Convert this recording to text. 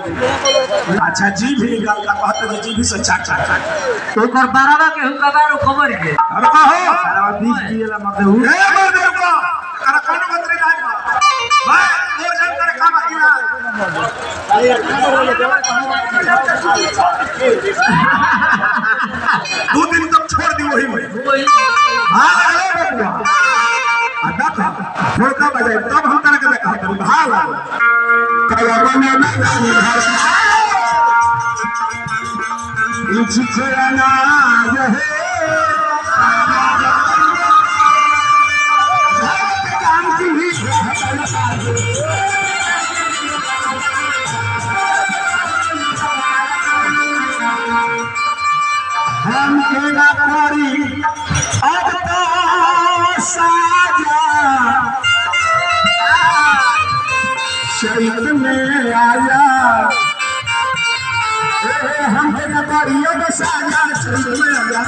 अच्छा जी भी निकाल का कहते हैं जी भी से चाट तो कर बारावा के हुका बारो खबर के अरे का हो बारावा 20 दिएला मत हु ए मर दे का अरे कौन मंत्री राज भाई और जन करे काम किया दो दिन तक छोड़ दी वही में हां अरे बबुआ अदा था ठोका बजाए तब हम तरह के देखा करूं हां कला बने इचखना रहे हम केला करी अब तो साजा शहीद में आया हम केला करी अब साजा शहीद में आया